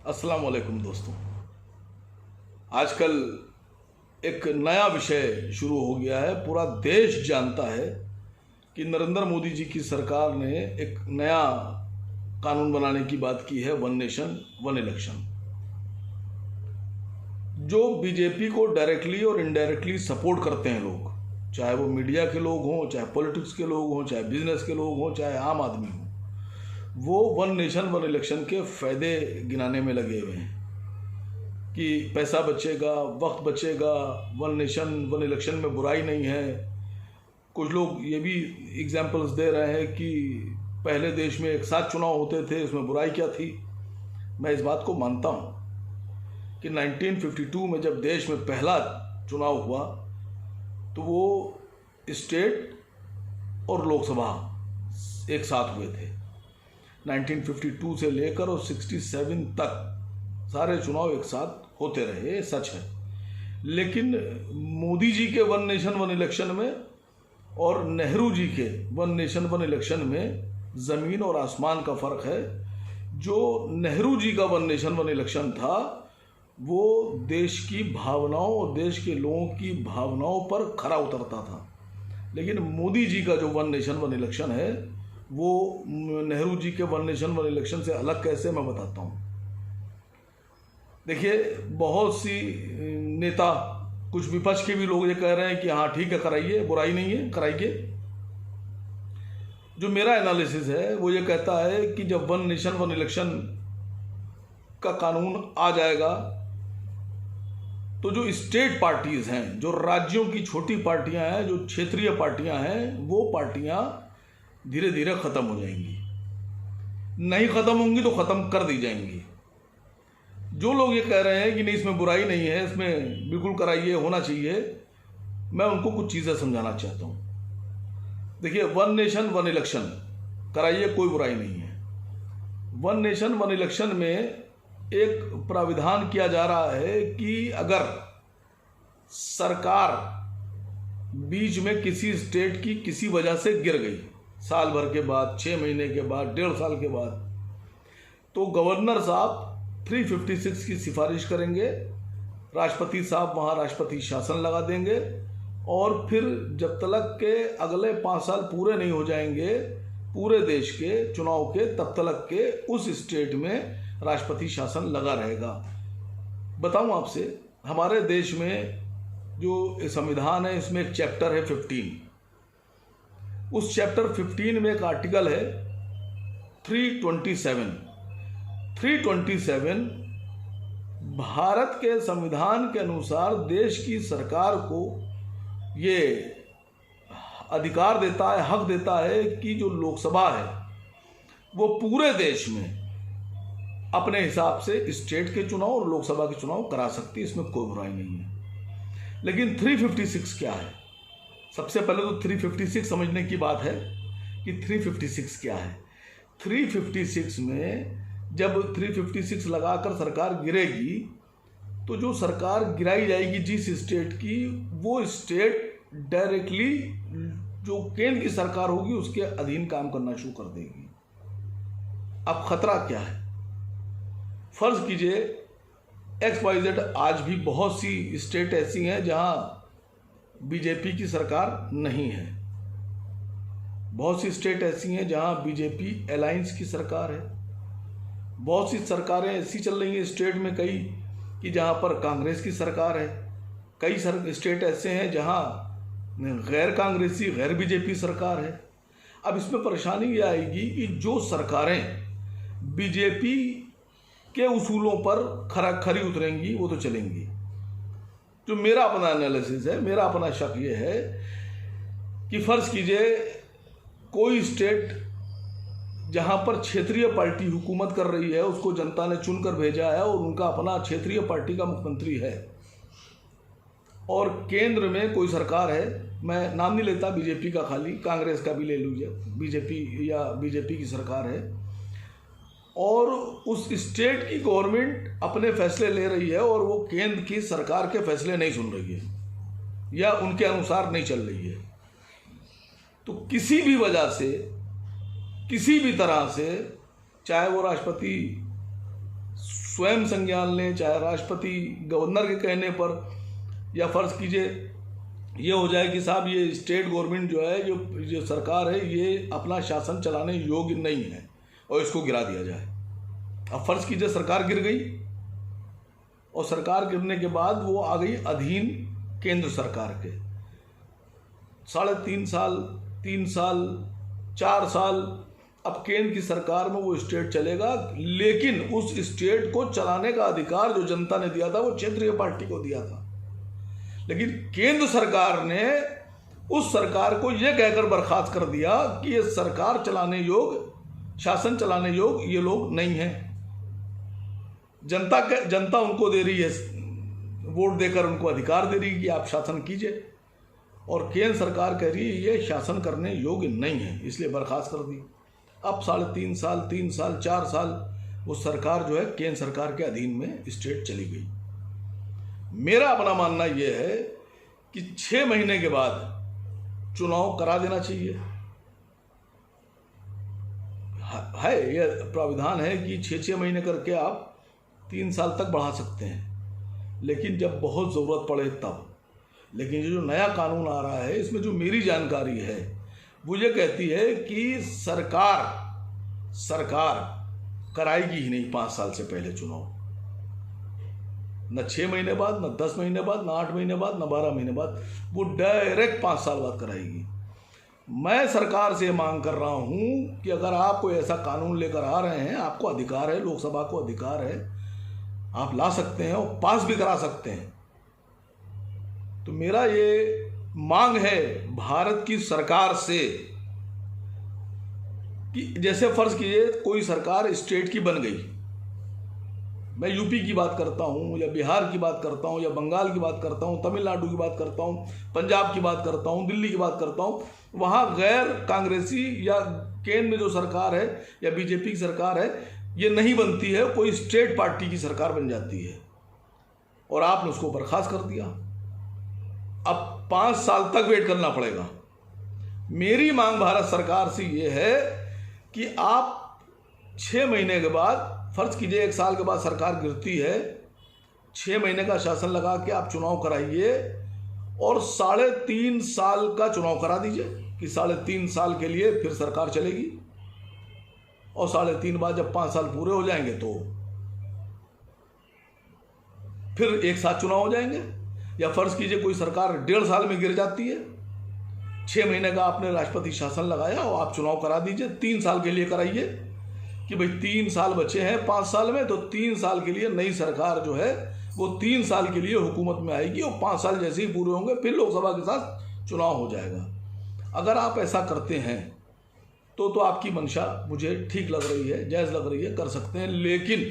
अस्सलाम वालेकुम दोस्तों। आजकल एक नया विषय शुरू हो गया है। पूरा देश जानता है कि नरेंद्र मोदी जी की सरकार ने एक नया कानून बनाने की बात की है, वन नेशन वन इलेक्शन, जो बीजेपी को डायरेक्टली और इनडायरेक्टली सपोर्ट करते हैं लोग, चाहे वो मीडिया के लोग हों, चाहे पॉलिटिक्स के लोग हों, चाहे बिजनेस के लोग हों, चाहे आम आदमी हो, वो वन नेशन वन इलेक्शन के फायदे गिनाने में लगे हुए हैं कि पैसा बचेगा, वक्त बचेगा, वन नेशन वन इलेक्शन में बुराई नहीं है। कुछ लोग ये भी एग्जाम्पल्स दे रहे हैं कि पहले देश में एक साथ चुनाव होते थे, इसमें बुराई क्या थी। मैं इस बात को मानता हूँ कि 1952 में जब देश में पहला चुनाव हुआ तो वो स्टेट और लोकसभा एक साथ हुए थे। 1952 से लेकर और 67 तक सारे चुनाव एक साथ होते रहे, ये सच है। लेकिन मोदी जी के वन नेशन वन इलेक्शन में और नेहरू जी के वन नेशन वन इलेक्शन में ज़मीन और आसमान का फ़र्क है। जो नेहरू जी का वन नेशन वन इलेक्शन था वो देश की भावनाओं और देश के लोगों की भावनाओं पर खरा उतरता था, लेकिन मोदी जी का जो वन नेशन वन इलेक्शन है वो नेहरू जी के वन नेशन वन इलेक्शन से अलग कैसे, मैं बताता हूँ। देखिए, बहुत सी नेता, कुछ विपक्ष के भी लोग ये कह रहे हैं कि हाँ ठीक है, कराइए, बुराई नहीं है, कराइए। जो मेरा एनालिसिस है वो ये कहता है कि जब वन नेशन वन इलेक्शन का कानून आ जाएगा तो जो स्टेट पार्टीज हैं, जो राज्यों की छोटी पार्टियां हैं, जो क्षेत्रीय पार्टियां हैं, वो पार्टियां धीरे धीरे ख़त्म हो जाएंगी। नहीं ख़त्म होंगी तो ख़त्म कर दी जाएंगी। जो लोग ये कह रहे हैं कि नहीं इसमें बुराई नहीं है, इसमें बिल्कुल कराइए, होना चाहिए, मैं उनको कुछ चीज़ें समझाना चाहता हूँ। देखिए, वन नेशन वन इलेक्शन कराइए, कोई बुराई नहीं है। वन नेशन वन इलेक्शन में एक प्राविधान किया जा रहा है कि अगर सरकार बीच में किसी स्टेट की किसी वजह से गिर गई, साल भर के बाद, 6 महीने के बाद, 1.5 साल के बाद, तो गवर्नर साहब 356 की सिफारिश करेंगे, राष्ट्रपति साहब वहाँ राष्ट्रपति शासन लगा देंगे, और फिर जब तक के अगले 5 साल पूरे नहीं हो जाएंगे पूरे देश के चुनाव के, तब तक के उस स्टेट में राष्ट्रपति शासन लगा रहेगा। बताऊं आपसे, हमारे देश में जो संविधान है इसमें एक चैप्टर है 15। उस चैप्टर 15 में एक आर्टिकल है 327। 327 भारत के संविधान के अनुसार देश की सरकार को ये अधिकार देता है, हक देता है कि जो लोकसभा है वो पूरे देश में अपने हिसाब से स्टेट के चुनाव और लोकसभा के चुनाव करा सकती है, इसमें कोई बुराई नहीं है। लेकिन 356 क्या है? सबसे पहले तो 356 समझने की बात है कि 356 क्या है। 356 में जब 356 लगाकर सरकार गिरेगी तो जो सरकार गिराई जाएगी जिस स्टेट की, वो स्टेट डायरेक्टली जो केंद्र की सरकार होगी उसके अधीन काम करना शुरू कर देगी। अब खतरा क्या है? फर्ज कीजिए XYZ, आज भी बहुत सी स्टेट ऐसी हैं जहां बीजेपी की सरकार नहीं है, बहुत सी स्टेट ऐसी हैं जहां बीजेपी अलायंस की सरकार है, बहुत सी सरकारें ऐसी चल रही हैं स्टेट में कई कि जहां पर कांग्रेस की सरकार है, कई स्टेट ऐसे हैं जहां गैर कांग्रेसी गैर बीजेपी सरकार है। अब इसमें परेशानी ये आएगी कि जो सरकारें बीजेपी के उसूलों पर खरी उतरेंगी वो तो चलेंगी। जो मेरा अपना एनालिसिस है, मेरा अपना शक ये है कि फर्ज कीजिए कोई स्टेट जहां पर क्षेत्रीय पार्टी हुकूमत कर रही है, उसको जनता ने चुनकर भेजा है और उनका अपना क्षेत्रीय पार्टी का मुख्यमंत्री है, और केंद्र में कोई सरकार है, मैं नाम नहीं लेता बीजेपी का, खाली कांग्रेस का भी ले लीजिए, बीजेपी की सरकार है, और उस स्टेट की गवर्नमेंट अपने फैसले ले रही है और वो केंद्र की सरकार के फैसले नहीं सुन रही है या उनके अनुसार नहीं चल रही है, तो किसी भी वजह से, किसी भी तरह से, चाहे वो राष्ट्रपति स्वयं संज्ञान लें, चाहे राष्ट्रपति गवर्नर के कहने पर, या फर्ज कीजिए ये हो जाए कि साहब ये स्टेट गवर्नमेंट जो है, जो सरकार है, ये अपना शासन चलाने योग्य नहीं है और इसको गिरा दिया जाए। अब फर्ज कीजिए सरकार गिर गई और सरकार गिरने के बाद वो आ गई अधीन केंद्र सरकार के। 3.5 साल, 3 साल, 4 साल अब केंद्र की सरकार में वो स्टेट चलेगा, लेकिन उस स्टेट को चलाने का अधिकार जो जनता ने दिया था वो क्षेत्रीय पार्टी को दिया था। लेकिन केंद्र सरकार ने उस सरकार को यह कहकर बर्खास्त कर दिया कि ये सरकार चलाने योग्य, शासन चलाने योग्य ये लोग नहीं हैं। जनता उनको दे रही है, वोट देकर उनको अधिकार दे रही है कि आप शासन कीजिए, और केंद्र सरकार कह रही है ये शासन करने योग्य नहीं है, इसलिए बर्खास्त कर दी। अब 3.5 साल, 3 साल, 4 साल वो सरकार जो है केंद्र सरकार के अधीन में स्टेट चली गई। मेरा अपना मानना यह है कि 6 महीने के बाद चुनाव करा देना चाहिए। है यह प्राविधान है कि 6 महीने करके आप 3 साल तक बढ़ा सकते हैं, लेकिन जब बहुत ज़रूरत पड़े तब। लेकिन ये जो नया कानून आ रहा है, इसमें जो मेरी जानकारी है वो ये कहती है कि सरकार कराएगी ही नहीं 5 साल से पहले चुनाव, न 6 महीने बाद, न 10 महीने बाद, न 8 महीने बाद, न 12 महीने बाद, वो डायरेक्ट 5 साल बाद कराएगी। मैं सरकार से मांग कर रहा हूं कि अगर आप कोई ऐसा कानून लेकर आ रहे हैं, आपको अधिकार है, लोकसभा को अधिकार है, आप ला सकते हैं और पास भी करा सकते हैं। तो मेरा ये मांग है भारत की सरकार से कि जैसे फर्ज कीजिए कोई सरकार स्टेट की बन गई, मैं यूपी की बात करता हूँ या बिहार की बात करता हूँ या बंगाल की बात करता हूँ, तमिलनाडु की बात करता हूँ, पंजाब की बात करता हूँ, दिल्ली की बात करता हूँ, वहाँ गैर कांग्रेसी या केंद्र में जो सरकार है या बीजेपी की सरकार है ये नहीं बनती है, कोई स्टेट पार्टी की सरकार बन जाती है और आपने उसको बर्खास्त कर दिया। अब 5 साल तक वेट करना पड़ेगा। मेरी मांग भारत सरकार से ये है कि आप 6 महीने के बाद, फर्ज कीजिए 1 साल के बाद सरकार गिरती है, 6 महीने का शासन लगा के आप चुनाव कराइए और 3.5 साल का चुनाव करा दीजिए कि 3.5 साल के लिए फिर सरकार चलेगी, और 3.5 बाद जब 5 साल पूरे हो जाएंगे तो फिर एक साथ चुनाव हो जाएंगे। या फर्ज कीजिए कोई सरकार 1.5 साल में गिर जाती है, 6 महीने का आपने राष्ट्रपति शासन लगाया और आप चुनाव करा दीजिए, 3 साल के लिए कराइए कि भाई 3 साल बचे हैं 5 साल में, तो 3 साल के लिए नई सरकार जो है वो 3 साल के लिए हुकूमत में आएगी और 5 साल जैसे ही पूरे होंगे फिर लोकसभा के साथ चुनाव हो जाएगा। अगर आप ऐसा करते हैं तो आपकी मंशा मुझे ठीक लग रही है, जायज़ लग रही है, कर सकते हैं। लेकिन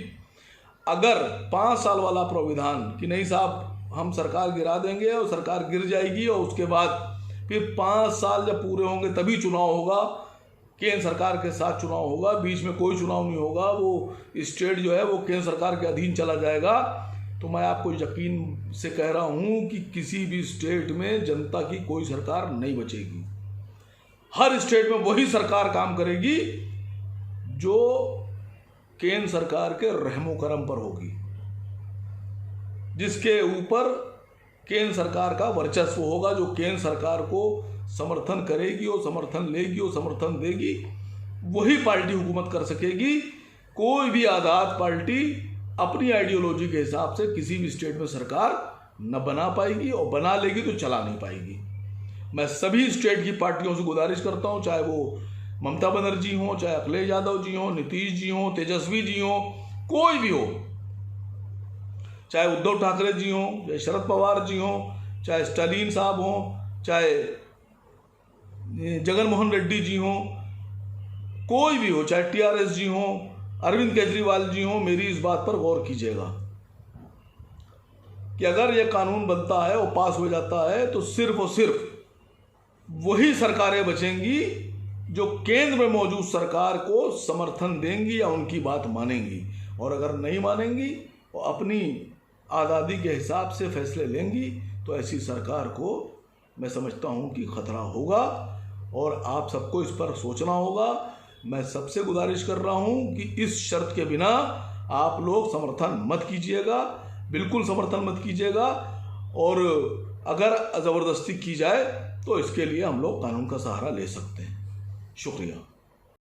अगर 5 साल वाला प्राविधान कि नहीं साहब हम सरकार गिरा देंगे और सरकार गिर जाएगी और उसके बाद फिर 5 साल जब पूरे होंगे तभी चुनाव होगा, केंद्र सरकार के साथ चुनाव होगा, बीच में कोई चुनाव नहीं होगा, वो स्टेट जो है वो केंद्र सरकार के अधीन चला जाएगा, तो मैं आपको यकीन से कह रहा हूँ कि किसी भी स्टेट में जनता की कोई सरकार नहीं बचेगी। हर स्टेट में वही सरकार काम करेगी जो केंद्र सरकार के रहमो करम पर होगी, जिसके ऊपर केंद्र सरकार का वर्चस्व होगा, जो केंद्र सरकार को समर्थन करेगी और समर्थन लेगी और समर्थन देगी, वही पार्टी हुकूमत कर सकेगी। कोई भी आज़ाद पार्टी अपनी आइडियोलॉजी के हिसाब से किसी भी स्टेट में सरकार न बना पाएगी, और बना लेगी तो चला नहीं पाएगी। मैं सभी स्टेट की पार्टियों से गुजारिश करता हूं, चाहे वो ममता बनर्जी हो, चाहे अखिलेश यादव जी हो, नीतीश जी हो, तेजस्वी जी हो, कोई भी हो, चाहे उद्धव ठाकरे जी हो, चाहे शरद पवार जी हो, चाहे स्टालिन साहब हो, चाहे जगन मोहन रेड्डी जी हो, कोई भी हो, चाहे टीआरएस जी हो, अरविंद केजरीवाल जी हो, मेरी इस बात पर गौर कीजिएगा कि अगर यह कानून बनता है और पास हो जाता है तो सिर्फ और सिर्फ वही सरकारें बचेंगी जो केंद्र में मौजूद सरकार को समर्थन देंगी या उनकी बात मानेंगी, और अगर नहीं मानेंगी और अपनी आज़ादी के हिसाब से फैसले लेंगी तो ऐसी सरकार को मैं समझता हूं कि खतरा होगा, और आप सबको इस पर सोचना होगा। मैं सबसे गुजारिश कर रहा हूं कि इस शर्त के बिना आप लोग समर्थन मत कीजिएगा, बिल्कुल समर्थन मत कीजिएगा। और अगर ज़बरदस्ती की जाए तो इसके लिए हम लोग कानून का सहारा ले सकते हैं। शुक्रिया।